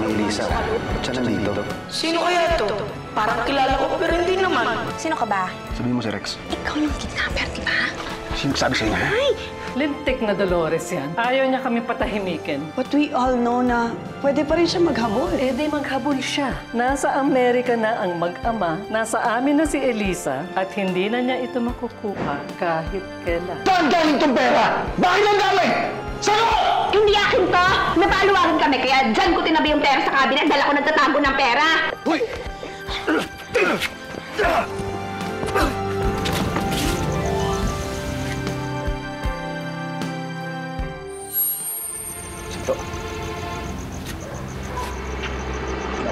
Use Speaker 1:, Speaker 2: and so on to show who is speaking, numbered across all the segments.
Speaker 1: ni Elisa. Ba't siya nandito?
Speaker 2: Sino kaya ito? Parang kilala ko pero hindi naman.
Speaker 3: Sino ka ba?
Speaker 1: Sabihin mo si Rex.
Speaker 3: Ikaw yung kidnapper, di ba?
Speaker 1: Sino sabi sa inyo?
Speaker 3: Ay!
Speaker 4: Lintik na Dolores yan. Ayaw niya kami patahimikin.
Speaker 5: But we all know na pwede pa rin siya maghabol.
Speaker 4: Eh di maghabol siya. Nasa Amerika na ang mag-ama, nasa amin na si Elisa, at hindi na niya ito makukuha kahit kailan.
Speaker 1: Saan galing itong pera? Bakit ang galing? Saan?
Speaker 3: Hindi akin to! Napaluwagan kami, kaya dyan ko tinabi yung pera sa cabinet dahil ako nagtatago ng pera!
Speaker 1: Hoy! Ito.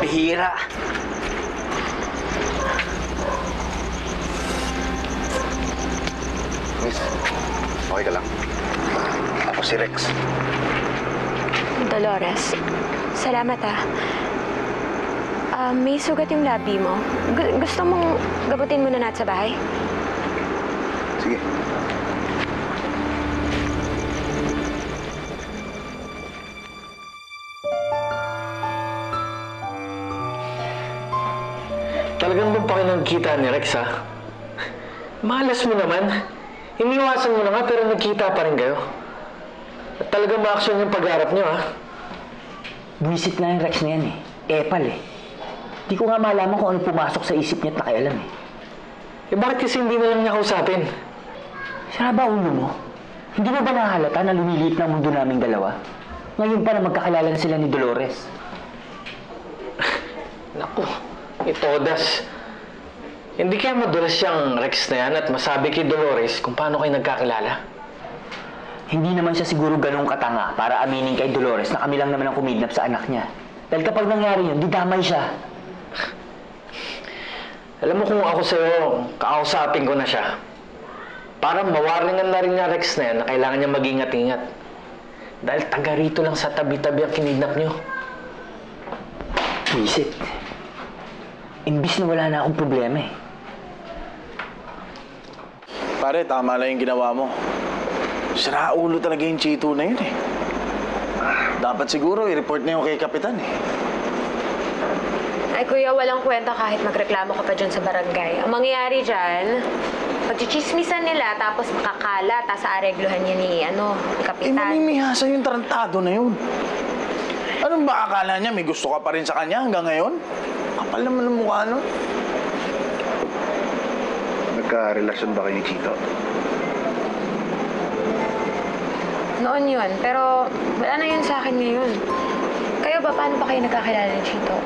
Speaker 1: Bihira. Miss, okay ka lang? Ako si Rex.
Speaker 6: Dolores, salamat may sugat yung labi mo. Gusto mong gamutin muna natin sa bahay?
Speaker 1: Sige.
Speaker 7: Talagang ba pa kayo nagkita ni Rex, ha? Malas mo naman. Iniwasan mo na nga, pero nagkita pa rin kayo. At talagang ma-action yung pag-harap niyo, ha?
Speaker 8: Buwisit na yung Rex na yan, eh. Epal, eh. Di ko nga malaman kung ano pumasok sa isip niya at nakialam, eh.
Speaker 7: Eh, bakit kasi hindi na lang niya kausapin?
Speaker 8: Sira ba ulo mo? Hindi mo ba nahalata na lumiliit na mundo naming dalawa? Ngayon pa na magkakilala na sila ni Dolores.
Speaker 7: Naku, itodas. Hindi kaya madulas siyang Rex na yan at masabi kay Dolores kung paano kayo nagkakilala?
Speaker 8: Hindi naman siya siguro ganong katanga para aminin kay Dolores na kami lang naman ang kumidnap sa anak niya. Dahil kapag nangyari yun, didamay siya.
Speaker 7: Alam mo kung ako sa'yo, kakausapin ko na siya. Para mawaringan na rin niya Rex na yan na kailangan niya mag-ingat-ingat. Dahil taga rito lang sa tabi-tabi ang kinidnap niyo.
Speaker 8: Wisit. Imbis na wala na akong problema, eh.
Speaker 9: Pare, tama lang yung ginawa mo. Sira ulo talaga yung Chito na yun, eh. Dapat siguro i-report na yung kay Kapitan, eh.
Speaker 6: Ay, kuya, walang kwenta kahit magreklamo ka pa dyan sa barangay. Ang mangyayari dyan, pagchichismisan nila, tapos makakala, tapos aregluhan niya ni, Kapitan.
Speaker 9: Mamimihasa yung tarantado na yun. Anong ba akala niya? May gusto ka pa rin sa kanya hanggang ngayon? Kapal naman ang mukha, no?
Speaker 1: Nagka-relasyon ba kayo ni Chito?
Speaker 6: Noon yun, pero wala na yun sa akin ngayon. Kayo ba, paano ba kayo nagkakilala ni Chito?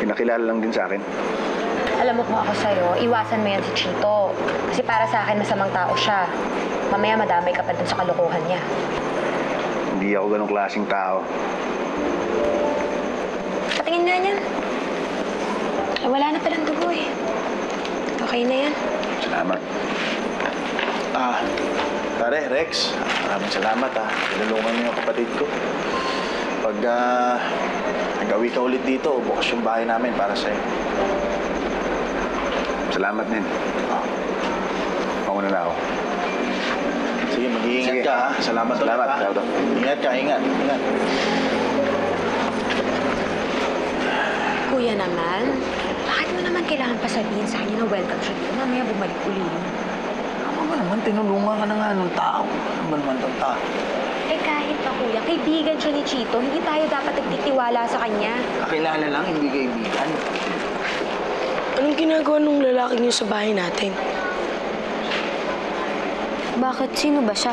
Speaker 1: Pinakilala lang din sa akin.
Speaker 6: Alam mo kung ako sa'yo, iwasan mo yan si Chito. Kasi para sa akin, masamang tao siya. Mamaya madamay ka pa dun sa kalokohan niya.
Speaker 1: Hindi ako ganong klaseng tao.
Speaker 6: Patingin nga niyan. Ay, wala na palang dugo, eh. Okay na yan.
Speaker 1: Salamat.
Speaker 9: Pare, Rex, maraming salamat, ha. Tinulungan niyo yung kapatid ko. Pag nag-awi ka ulit dito, bukas yung bahay namin para sa'yo.
Speaker 1: Salamat din. Mauna na ako.
Speaker 9: Sige, mag-iingat ka, ha. Salamat ulit,
Speaker 1: Salamat.
Speaker 9: ha. Ingat ka, ingat.
Speaker 6: Kuya naman, bakit mo naman kailangan pa sabihin sa kanya na welcome siya dito? Mamaya bumalik uli yun.
Speaker 9: Tama ba naman, tinulungan ka na nga ng tao. Ano ba naman itong tao?
Speaker 6: Eh kahit pa kuya, kaibigan siya ni Chito, hindi tayo dapat nagtitiwala sa kanya.
Speaker 9: Kakilala lang, hindi kaibigan.
Speaker 2: Anong ginagawa nung lalaki niyo sa bahay natin?
Speaker 6: Bakit? Sino ba siya?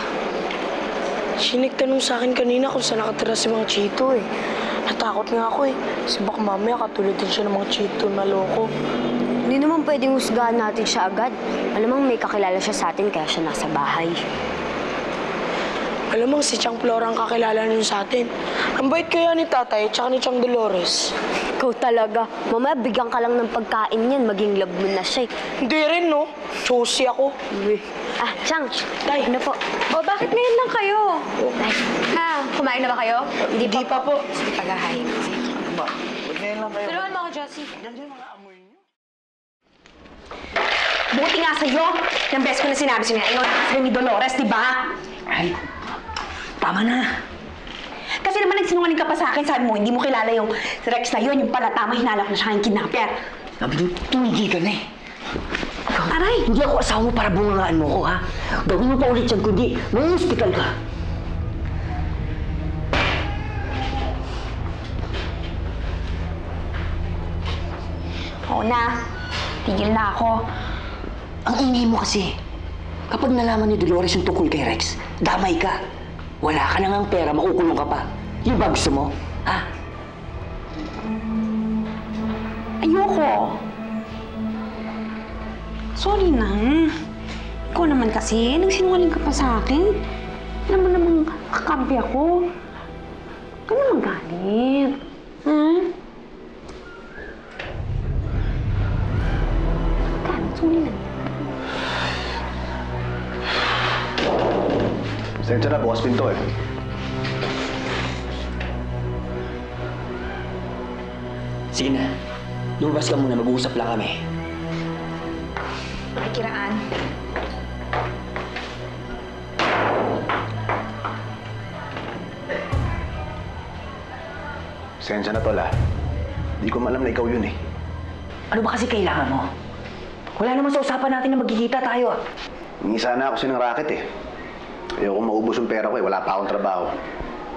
Speaker 2: Siya nagtanong sa akin kanina kung saan nakatira si Mang Chito, eh. Natakot nga ako, eh. Kasi baka mamaya katulad din siya ng mga Chito na loko.
Speaker 10: Hindi naman pwedeng husgahan natin siya agad. Alam mo, may kakilala siya sa atin kaya siya nasa bahay.
Speaker 2: Alam mo, si Chang Flora ang kakilala niyo sa atin. Ang bait kaya ni Tatay at saka ni Chang Dolores.
Speaker 10: Ikaw talaga. Mamaya bigyan ka lang ng pagkain niyan, maging love mo na siya.
Speaker 2: Hindi rin, no? Choosy ako.
Speaker 10: Chang,
Speaker 2: Tay.
Speaker 10: ano po?
Speaker 6: O, bakit ngayon lang kayo?
Speaker 10: Tay.
Speaker 6: Kumain na ba kayo?
Speaker 2: Hindi pa po.
Speaker 6: Sige, paghahain.
Speaker 9: Ba, huwag ngayon lang kayo.
Speaker 6: Tulungan mo ako, Josie.
Speaker 9: Yan yung mga amoy niyo.
Speaker 3: Buti nga sa'yo. Yung best ko na sinabi sa'yo, ayaw na sa'yo ni Dolores, di ba?
Speaker 8: Ay, tama na.
Speaker 3: Kasi naman nagsinungaling ka pa sa akin. Sabi mo, hindi mo kilala yung Rex na yun. Yung pala tama, hinalak na siya yung kidnapper.
Speaker 8: Sabi niyo, tumigil ka na eh.
Speaker 3: Aray!
Speaker 8: Hindi ako asawa mo para bungangaan mo ko, ha? Gawin mo pa ulit yan, kundi may hospital ka.
Speaker 3: Oo na. Tigil na ako.
Speaker 8: Ang ingay mo kasi. Kapag nalaman ni Dolores yung tungkol kay Rex, damay ka. Wala ka na ngang pera, makukulong ka pa. Yung ba gusto mo? Ha?
Speaker 3: Ayoko. Sorry na. Ikaw naman kasi, nagsinungaling ka pa sa akin. Alam mo namang kakampi ako. Huwag ka na magalit. Ha? Sorry na.
Speaker 9: Sensya na, bukas pinto eh.
Speaker 8: Sige na. Lumabas ka muna, mag-uusap lang kami.
Speaker 3: Kiraan.
Speaker 9: Sensya na, Tol, ah. Di ko malam na ikaw yun eh.
Speaker 8: Ano ba kasi kailangan mo? Wala naman sa usapan natin na magkikita tayo.
Speaker 9: Hingi sana ako sa ng racket eh. Ayoko maubos yung pera ko eh. Wala pa akong trabaho.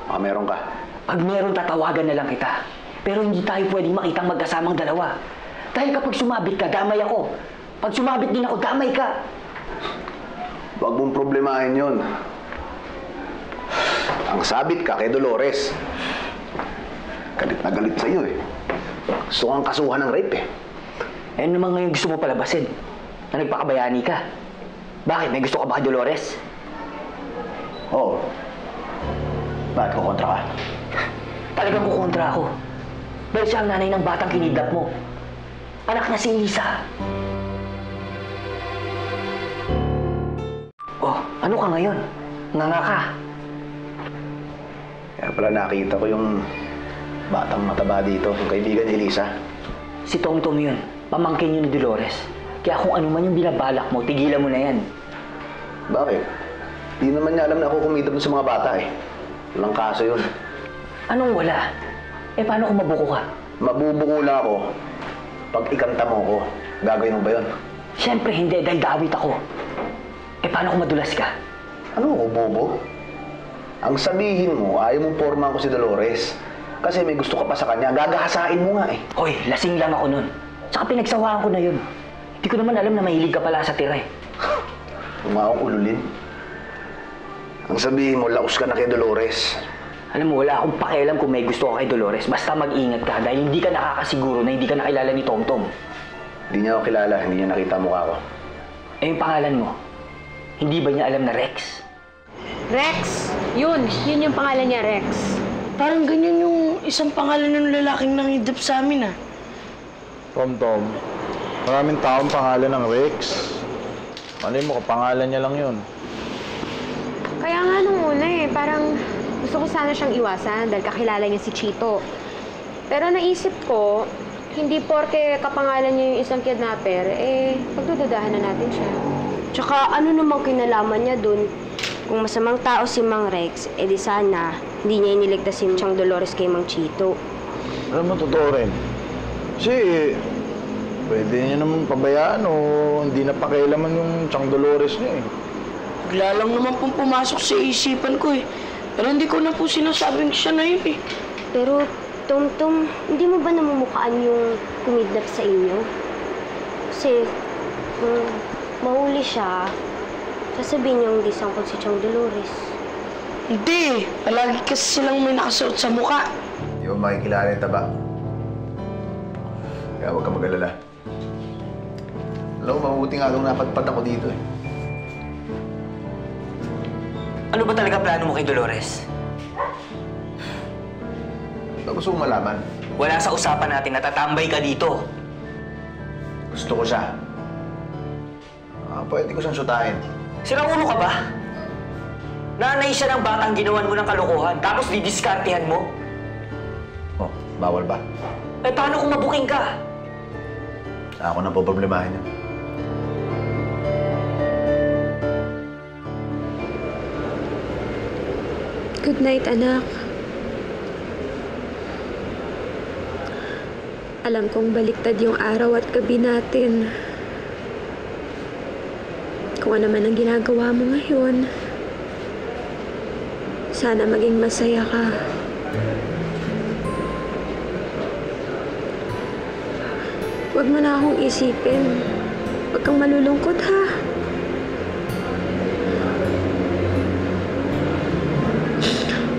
Speaker 9: Baka meron ka.
Speaker 8: Pag meron, tatawagan na lang kita. Pero hindi tayo pwedeng makitang magkasamang dalawa. Dahil kapag sumabit ka, damay ako. Pag sumabit din ako, damay ka.
Speaker 9: Huwag mong problemahin yun. Ang sabit ka kay Dolores. Galit na galit sa iyo eh. Gusto kang kasuhan ng rape eh.
Speaker 8: Eh naman ngayon gusto mo palabasin na nagpakabayani ka. Bakit? May gusto ka ba kay Dolores?
Speaker 9: Oo. Bakit kukontra ka?
Speaker 8: Talagang kukontra ako. Dahil siya ang nanay ng batang kinidnap mo. Anak na si Elisa. Oh, ano ka ngayon? Nganga ka.
Speaker 9: Kaya pala nakita ko yung batang mataba dito, yung kaibigan ni Elisa.
Speaker 8: Si Tom yun. Pamangkin yun ni Dolores. Kaya kung ano man yung binabalak mo, tigilan mo na yan.
Speaker 9: Bakit? Di naman niya alam na ako kumita dun sa mga bata eh. Walang kaso yun.
Speaker 8: Anong wala? Eh paano kung mabuko ka?
Speaker 9: Mabubuko lang ako pag ikanta mo ko. Gagawin mo ba yun?
Speaker 8: Siyempre hindi, dahil dawit ako. Eh paano kung madulas ka?
Speaker 9: Ano ako, bobo? Ang sabihin mo, ayaw mong porma ko si Dolores. Kasi may gusto ka pa sa kanya, gagahasain mo nga eh.
Speaker 8: Hoy, lasing lang ako nun. Saka pinagsawaan ko na yun. Hindi ko naman alam na mahilig ka pala sa tira eh.
Speaker 9: Umaong ululin. Ang sabihin mo, laos ka na kay Dolores.
Speaker 8: Alam mo, wala akong pakialam kung may gusto ka kay Dolores. Basta mag-ingat ka dahil hindi ka nakakasiguro na hindi ka nakilala ni Tomtom.
Speaker 9: Hindi niya ako kilala, hindi niya nakita mukha ko.
Speaker 8: Eh yung pangalan mo, hindi ba niya alam na Rex?
Speaker 6: Rex! Yun yung pangalan niya, Rex.
Speaker 2: Parang ganyan yung isang pangalan ng lalaking nangidap sa amin ah.
Speaker 11: Tom, maraming taong pangalan ng Rex. Malay mo, pangalan niya lang yun.
Speaker 6: Kaya nga nung una parang gusto ko sana siyang iwasan dahil kakilala niya si Chito. Pero naisip ko, hindi porke kapangalan niya yung isang kidnapper, pagdududahan na natin siya.
Speaker 10: Tsaka ano namang kinalaman niya dun? Kung masamang tao si Mang Rex, di sana hindi niya iniligtas si Chang Dolores kay Mang Chito.
Speaker 11: Alam mo, totoo rin. Kasi, pwede niya naman pabayaan o hindi na pakialaman yung Chang Dolores niya eh.
Speaker 2: Bigla lang naman pong pumasok sa isipan ko eh. Pero hindi ko na po sinasabing siya na yun eh.
Speaker 10: Pero, Tom, hindi mo ba namumukhaan yung kumidnap sa inyo? Kasi, kung mahuli siya, sasabihin niyo hindi sangkot si Chang Dolores.
Speaker 2: Hindi. Palagi kasi silang may nakasuot sa mukha.
Speaker 9: Di mo makikilala yung taba. Kaya huwag ka mag-alala. Alam mo, mabuti nga nung napadpad ako dito eh.
Speaker 8: Ano ba talaga plano mo kay Dolores?
Speaker 9: Ano gusto mong malaman?
Speaker 8: Wala sa usapan natin, natatambay ka dito.
Speaker 9: Gusto ko siya. Pwede ko siyang sutahin.
Speaker 8: Sirang ulo ka ba? Nanay siya ng batang ginawan mo ng kalokohan, tapos didiskartehan mo?
Speaker 9: Oh, bawal ba?
Speaker 8: Eh, paano kung mabuking ka?
Speaker 9: Ako na po problemahin niya.
Speaker 6: Good night, anak. Alam kong baliktad yung araw at gabi natin. Kung ano man ang ginagawa mo ngayon, sana maging masaya ka. Huwag mo na akong isipin. Huwag kang malulungkot, ha?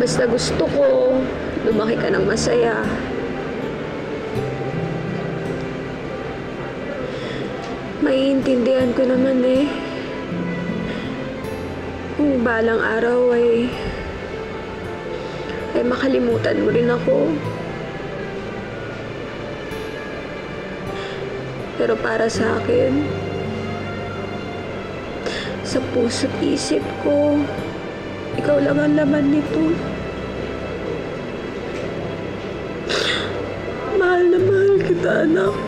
Speaker 6: Basta gusto ko, lumaki ka ng masaya. Maiintindihan ko naman eh. Kung balang araw ay makalimutan mo rin ako. Pero para sa akin, sa puso't isip ko, ikaw lang ang laman nito. Mahal na mahal kita, anak.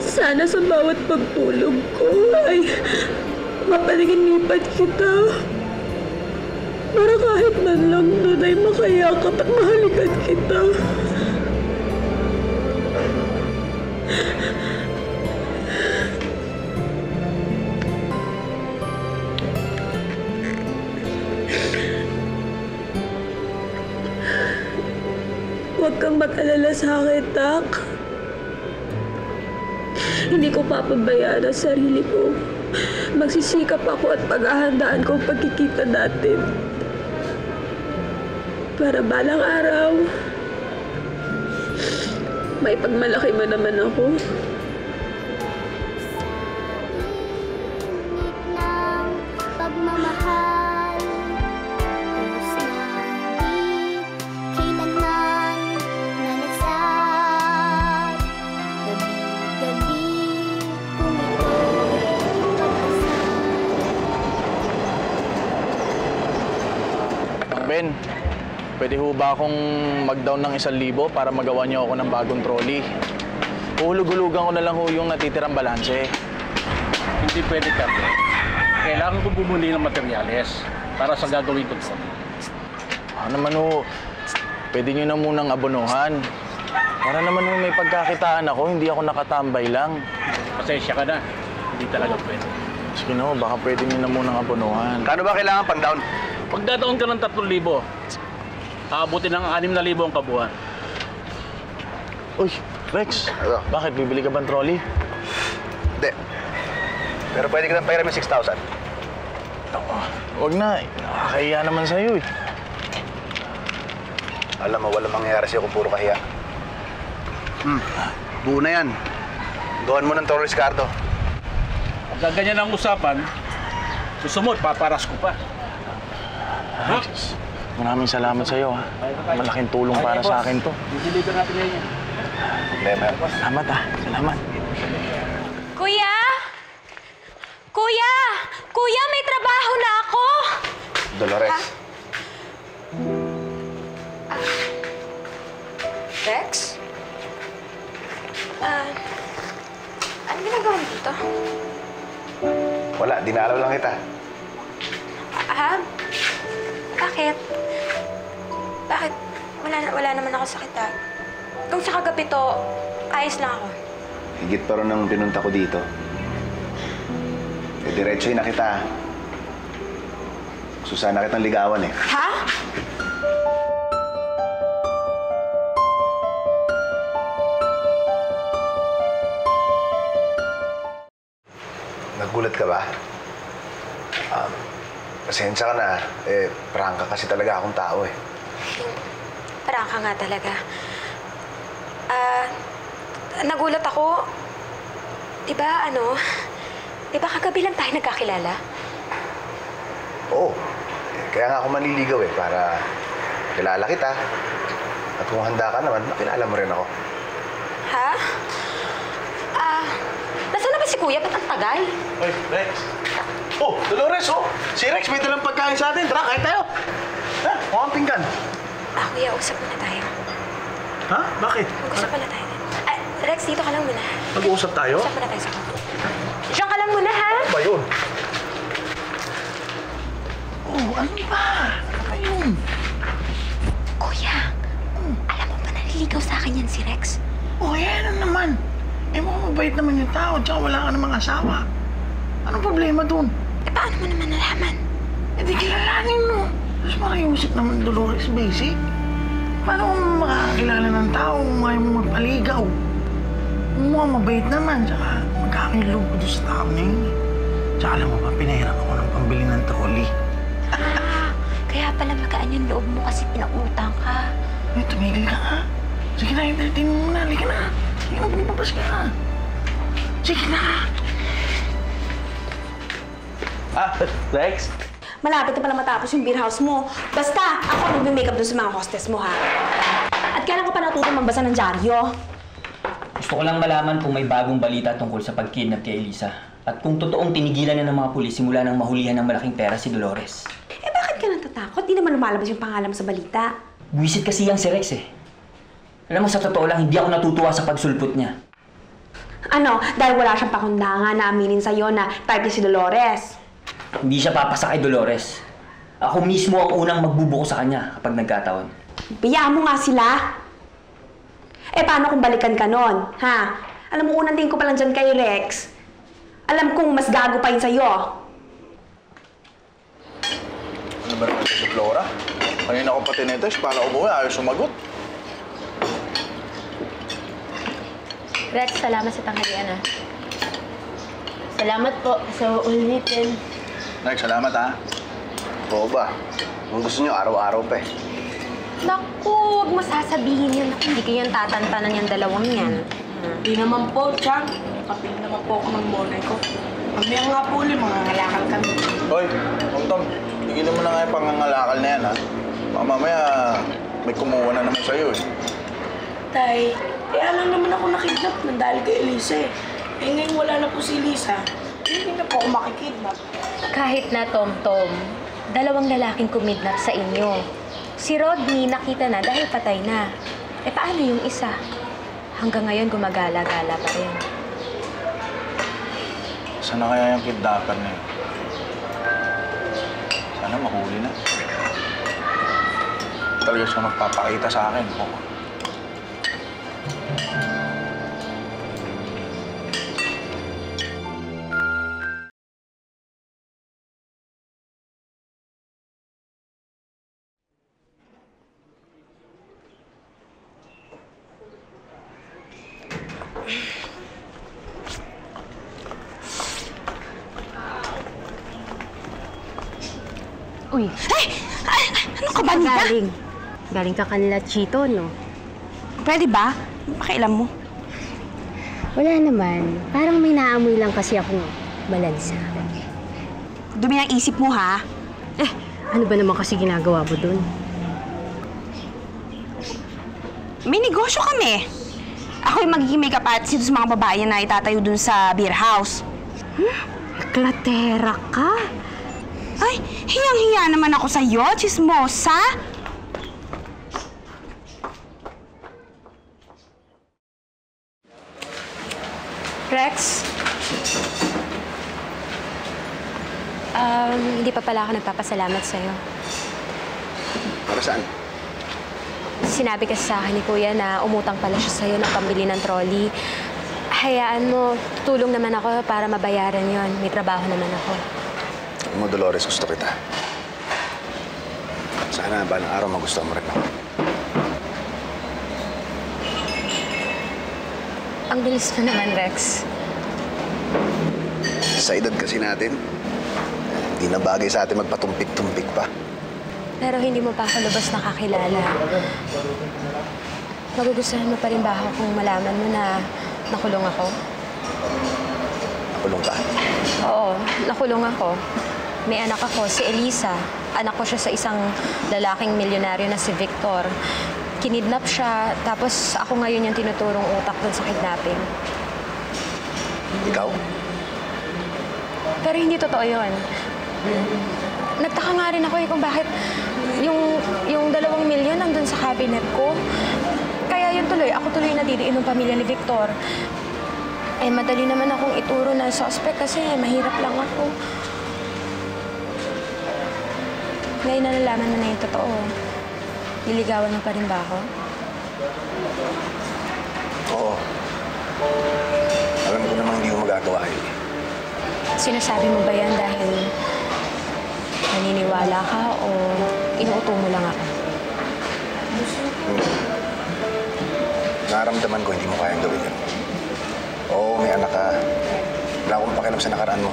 Speaker 6: Sana sa bawat pagtulog ko ay mapalinganipan kita. Para kahit man lang doon ay makayakap at mahalikan kita. Huwag kang mag-alala sa akin, Tak. Hindi ko papabayaan ang sarili ko. Magsisikap ako at paghahandaan ko ang pagkikita natin. Para balang araw, may pagmalaki mo naman ako.
Speaker 10: Pagmamahal, ubos na di kailanman nalagsat. Gabi-gabi, kung ito'y pag-asal.
Speaker 9: Mang Ben, pwede ho ba akong mag-down ng 1,000 para magawa niyo ako ng bagong trolley? Uhulug-hulugan ko na lang ho yung natitirang balanse.
Speaker 12: Hindi pwede, Carlo. Kailangan ko bumuli ng materyales para sa gagawin ko.
Speaker 9: Naman ho, pwede niyo na munang abonohan. Para naman ho may pagkakitaan ako, hindi ako nakatambay lang.
Speaker 12: Pasensya ka na. Hindi talaga pwede.
Speaker 9: Sige na ho, baka pwede niyo na munang abonohan.
Speaker 1: Kano ba kailangan pang down?
Speaker 12: Pagdadaon ka ng 3,000, aabutin ng 6,000 ang kabuuan.
Speaker 9: Uy, Rex,
Speaker 1: Ano?
Speaker 9: bakit bibili ka bang trolley?
Speaker 1: Hindi. Pero pwede ka nang pahiram yung 6,000.
Speaker 9: Huwag na, nakakahiya naman sa'yo eh.
Speaker 1: Alam mo, walang mangyayari sa'yo kung puro kahiya. Buo na yan. Gawan mo ng Toro Ricardo.
Speaker 12: Pagka ganyan ang usapan, gusto mo, paparas ko pa.
Speaker 9: Rex, maraming salamat sa'yo ha. Malaking tulong para sa akin to.
Speaker 12: Dideliver natin ngayon yan.
Speaker 1: Problema yan.
Speaker 9: Salamat ha, salamat.
Speaker 3: Kuya! Kuya! Kuya, may trabaho na ako!
Speaker 1: Dolores.
Speaker 6: Rex? Ano ginagawa mo dito?
Speaker 1: Wala, dinalaw lang kita.
Speaker 6: Bakit? Bakit? Wala naman ako sakit, ha? Kung sa kagabi to, ayos lang ako.
Speaker 1: Higit pa rin ang pinunta ko dito. Diretso'y na kita. Gusto sana kitang ligawan eh.
Speaker 6: Ha?
Speaker 1: Nagulat ka ba? Pasensya ka na. Prangka kasi talaga akong tao eh.
Speaker 6: Parang ka nga talaga. Nagulat ako. Diba kagabi lang tayo nagkakilala?
Speaker 1: Oo. Kaya nga ako manliligaw eh, para kilala kita. At kung handa ka naman, makilala mo rin ako.
Speaker 6: Ha? Nasaan na ba si Kuya? Ba't ang tagal?
Speaker 9: Hoy, Rex. Oh, Dolores, oh. Si Rex may dalang pagkain sa atin. Tara, kain tayo. Ha? Mukhang pinggan.
Speaker 6: Kuya, usap muna tayo.
Speaker 9: Ha? Bakit?
Speaker 6: Mag-usap muna tayo. Rex, dito ka lang muna.
Speaker 9: Mag-uusap tayo?
Speaker 6: Usap muna tayo sa kwarto. Diyan ka lang muna, ha?
Speaker 9: Ano ba yun? Oh, ano ba? Ano ba yun?
Speaker 11: mabait naman yung tao, tsaka wala ka namang asawa. Anong problema dun?
Speaker 3: Eh, paano mo naman nalaman?
Speaker 11: Eh di kilalanin mo. Tapos makiusap naman Dolores Basic. Paano kung makakakilala ng tao kung ayaw mo magpaligaw? Mukhang mabait naman, tsaka magkakilog ko doon sa tao na yun. Tsaka alam mo ba, pinahiram ako ng pambili ng trolley.
Speaker 3: Kaya pala magaan yung loob mo kasi pinautang ka.
Speaker 11: Eh, tumigil ka nga. Sige na, entertain mo muna. Halika na. Sige na, bumabas ka na. Sige na.
Speaker 7: Rex?
Speaker 3: Malapit na pala matapos yung beer house mo. Basta, ako magme-makeup doon sa mga hostess mo, ha? At kailan ka pa natutong magbasa ng dyaryo?
Speaker 8: Gusto ko lang malaman kung may bagong balita tungkol sa pagkidnap kay Elisa. At kung totoong tinigilan na ng mga pulis simula nang mahulihan ng malaking pera si Dolores.
Speaker 3: Eh, bakit ka natatakot? Di naman lumalabas yung pangalan mo sa balita.
Speaker 8: Buwisit kasi yang si Rex eh. Alam mo, sa totoo lang, hindi ako natutuwa sa pagsulpot niya.
Speaker 3: Ano? Dahil wala siyang pakundangan na aminin sa'yo na type niya si Dolores.
Speaker 8: Hindi siya papasa kay Dolores. Ako mismo ang unang magbubuko sa kanya kapag nagkataon.
Speaker 3: Biyaan mo nga sila. Eh, paano kung balikan ka nun? Ha? Alam mo, unang tingin ko pa lang dyan kay Rex. Alam kong mas gago pa yun sa'yo.
Speaker 11: Ano ba naman si Flora? Kanina ko pati netes para umuwi, ayaw sumagot.
Speaker 6: Rex, salamat sa tanghalian, ah. Salamat po sa ulitin.
Speaker 1: Rex, salamat ha. Oo ba? Kung gusto nyo, araw-araw pa eh.
Speaker 6: Naku, huwag mo sasabihin yun. Naku, hindi ko yung tatantanan yung dalawang yan.
Speaker 2: Di naman po, Chang. Kapil naman po ako ng bonay ko. Mamaya nga po ulit, mangangalakal kami.
Speaker 11: Hoy, Tom, tigilan mo na nga yung pangangalakal na yan, ha? Baka mamaya may kumuha na naman sa'yo, eh.
Speaker 2: Tay, kaya lang naman ako nakidnap nang dahil kay Elisa eh. Eh ngayon wala na po si Elisa. Hindi na po ako makikidnap.
Speaker 6: Kahit na, Tom-Tom, dalawang lalaking kumidnap sa inyo. Si Rodney nakita na dahil patay na. Eh paano yung isa? Hanggang ngayon gumagala-gala pa rin.
Speaker 11: Sana kaya yung kidnapper na yun? Sana mahuli na. Talaga siya magpapakita sa akin.
Speaker 6: Uy!
Speaker 3: Ay! Ano ka ba, Nita?
Speaker 6: Galing ka kanila, Chito, no?
Speaker 3: Pwede ba? Pakialam mo.
Speaker 6: Wala naman. Parang may naamoy lang kasi akong balansa.
Speaker 3: Dumi ang isip mo, ha?
Speaker 6: Eh, ano ba naman kasi ginagawa mo dun?
Speaker 3: May negosyo kami. Ako yung magiging makeup artist sa mga babae na itatayo dun sa beer house.
Speaker 6: Klatera ka?
Speaker 3: Ay, hiyang-hiya naman ako sa'yo, chismosa.
Speaker 6: Rex? Hindi pa pala ako nagpapasalamat sa'yo.
Speaker 1: Para saan?
Speaker 6: Sinabi kasi sa akin ni Kuya na umutang pala siya sa'yo ng pambili ng trolley. Hayaan mo, tutulong naman ako para mabayaran yon. May trabaho naman ako.
Speaker 1: Alam mo, Dolores, gusto kita. Sana balang araw magustuhan mo rin ako.
Speaker 6: Ang bilis mo naman, Rex.
Speaker 1: Sa edad kasi natin, hindi na bagay sa atin magpatumpik-tumpik pa.
Speaker 6: Pero hindi mo pa ako lubos nakakilala. Magugustuhan mo pa rin ba ako kung malaman mo na nakulong ako?
Speaker 1: Nakulong ka?
Speaker 6: Oo, nakulong ako. May anak ako, si Elisa. Anak ko siya sa isang lalaking milyonaryo na si Victor. Kinidnap siya, tapos ako ngayon yung tinuturong utak dun sa kidnapping.
Speaker 1: Ikaw?
Speaker 6: Pero hindi totoo yun. Nagtaka nga rin ako kung bakit yung 2 milyon nandun sa cabinet ko. Kaya yun tuloy, ako tuloy nadidiin ng pamilya ni Victor. Eh, madali naman akong ituro na suspect kasi mahirap lang ako. Ngayon na nalaman mo na yung totoo. Liligawan mo pa rin ba ako?
Speaker 1: Oo. Alam Alam ko namang hindi ko magagawa yun.
Speaker 6: Sinasabi mo ba yan dahil naniniwala ka o inuuto mo lang ako?
Speaker 1: Nararamdaman ko hindi mo kayang gawin yun. Oo, may anak ka. Wala akong pakialam sa nakaraan mo.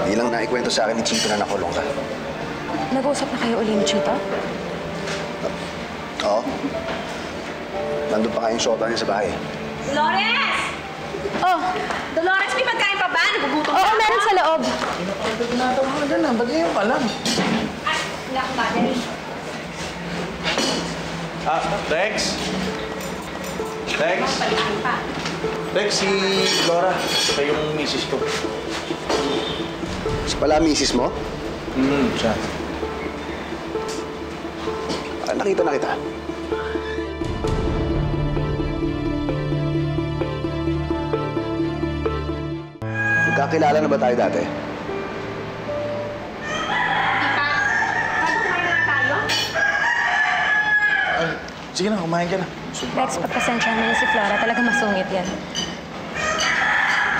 Speaker 1: Hindi lang naikwento sa akin ni Chito na nakulong ka.
Speaker 6: Nag-uusap na kayo uli ni Chito?
Speaker 1: Oo. Nandun pa kayong shota niya sa bahay.
Speaker 3: Dolores! Oh, Dolores, may pagkain pa ba? Nagugutom
Speaker 6: Oo, meron sa loob.
Speaker 11: Tinatawag ka dyan ba't ngayon ka lang?
Speaker 3: Ay, wala akong battery.
Speaker 9: Rex? Rex? Rex, si Laura. Siya yung misis ko.
Speaker 1: Si pala misis mo?
Speaker 9: Siya.
Speaker 1: Nakita na kita. Magkakilala na ba tayo dati?
Speaker 9: Sige na, kumain ka na.
Speaker 6: Rex, pagpasensya mo si Flora. Talaga masungit yan.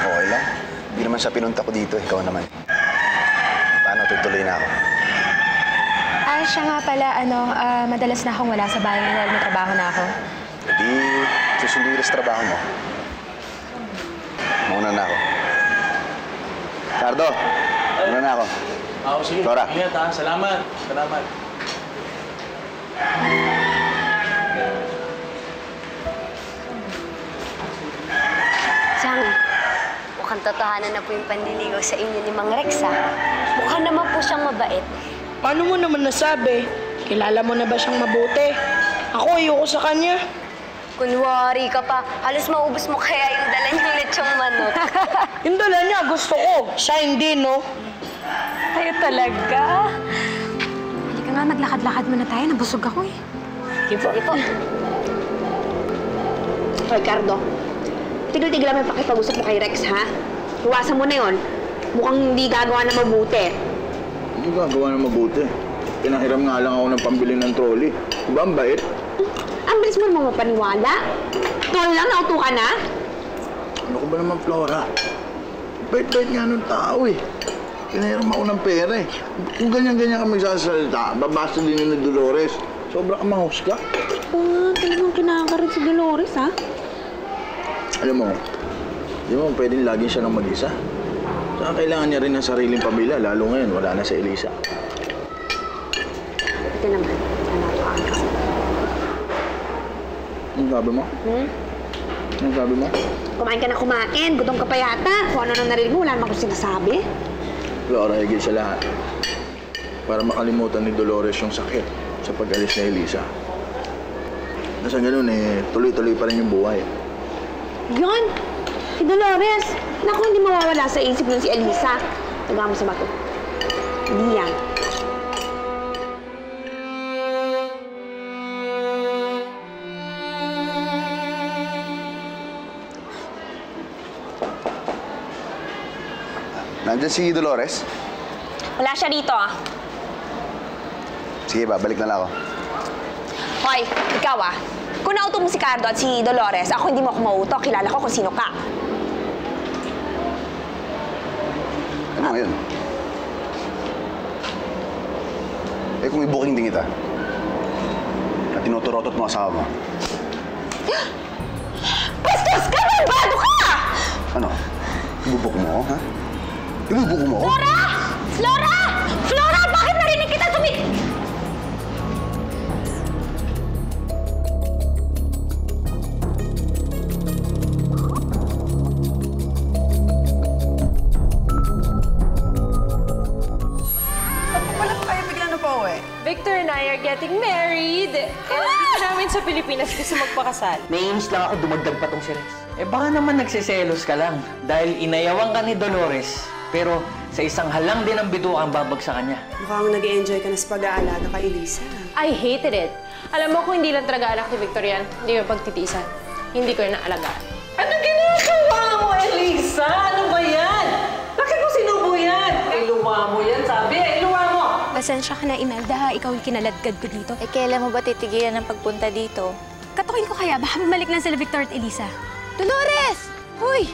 Speaker 1: Okay lang. Hindi naman siya pinunta ko dito. Ikaw naman. Paano, tutuloy na ako?
Speaker 6: Siya nga pala, madalas na akong wala sa bahay dahil may trabaho na ako.
Speaker 1: E di, susunduin sa trabaho mo. Mauna na ako. Cardo, mauna na ako.
Speaker 9: Oo, sige.
Speaker 1: Flora.
Speaker 9: Ingat ha. Salamat. Salamat.
Speaker 10: Chang, mukhang totohanan na po yung panliligaw sa inyo ni Mang Rex, ha? Mukhang naman po siyang mabait.
Speaker 2: Paano mo naman nasabi? Kilala mo na ba siyang mabuti? Ako, ayoko sa kanya.
Speaker 10: Kunwari ka pa. Halos maubos mo kaya yung dala niyang lechong manok.
Speaker 2: Yung dala niya, gusto ko. Siya hindi, no?
Speaker 6: Kayo talaga. Halika nga, maglakad-lakad muna tayo. Nabusog ako eh.
Speaker 10: Sige po.
Speaker 6: Ricardo, tigil-tigil lang yung pakipag-usap mo kay Rex, ha? Iwasan mo na yun. Mukhang hindi gagawa na mabuti.
Speaker 9: Hindi gagawa na mabuti. Pinahiram nga lang ako ng pambili ng trolley. Diba ang bait?
Speaker 6: Ang bilis mo naman mapaniwala. Tol lang, nauto ka na?
Speaker 9: Ano ko ba naman, Flora? Bait-bait nga nung tao eh. Pinahiram ako ng pera eh. Kung ganyan-ganyan ka magsasalita, babasa din yun ni Dolores. Sobra ka mahusga.
Speaker 6: Talagang kinakarit si Dolores, ha?
Speaker 9: Alam mo, di mo pwedeng laging siya ng mag-isa. Saka kailangan niya rin ng sariling pamilya, lalo ngayon, wala na si Elisa.
Speaker 6: Ito naman, sana ako ka.
Speaker 9: Anong sabi mo? Anong sabi mo?
Speaker 6: Kumain ka na kumain. Gutom ka pa yata. Kung ano nang narinig mo, wala naman akong sinasabi.
Speaker 9: Flora, higit sa lahat. Para makalimutan ni Dolores yung sakit sa pag-alis ni Elisa. Nasa ganun tuloy-tuloy pa rin yung buhay.
Speaker 6: Yun! Si Dolores! Naku, hindi mawawala sa isip nun si Elisa. Taga mo sa bato. Hindi yan.
Speaker 1: Nandyan si Dolores?
Speaker 3: Wala siya dito, ah.
Speaker 1: Sige, babalik na lang ako.
Speaker 3: Hoy, ikaw ah. Kung nauto mo si Cardo at si Dolores, ako hindi mo ako mauto. Kilala ko kung sino ka.
Speaker 1: Ano ngayon? Eh kung i-booking din kita, at tinuturotot mo asawa mo.
Speaker 3: Bastos ka! Malbado ka!
Speaker 1: Ano? Ibubuk mo ako, ha? Ibubuk mo ako?
Speaker 3: Flora! Flora! Flora! Bakit narinig kita
Speaker 13: Victor and I are getting married. Kaya dito namin sa Pilipinas kasi magpakasal.
Speaker 8: Naiinis lang ako dumagdag pa tong si Rex.
Speaker 7: Eh baka naman nagsiselos ka lang dahil inayawan ka ni Dolores pero sa isang halang din ang bituang babag sa kanya.
Speaker 14: Mukhang nag-e-enjoy ka na sa pag-aalaga kay Elisa.
Speaker 13: I hated it. Alam mo kung hindi lang talaga anak ni Victor yan, hindi ko pagtitiisan. Hindi ko yan naalagaan.
Speaker 4: Ano ginagawa mo, Elisa? Ano ba yan? Bakit mo sinubo yan? Iluwa mo yan, sabi. Iluwa mo!
Speaker 6: Pasensya ka na, Imelda. Ikaw yung kinaladkad ko dito.
Speaker 15: Eh, kailan mo ba titigilan ng pagpunta dito?
Speaker 6: Katukin ko kaya, baka bumalik lang sila Victor at Elisa.
Speaker 15: Dolores! Hoy!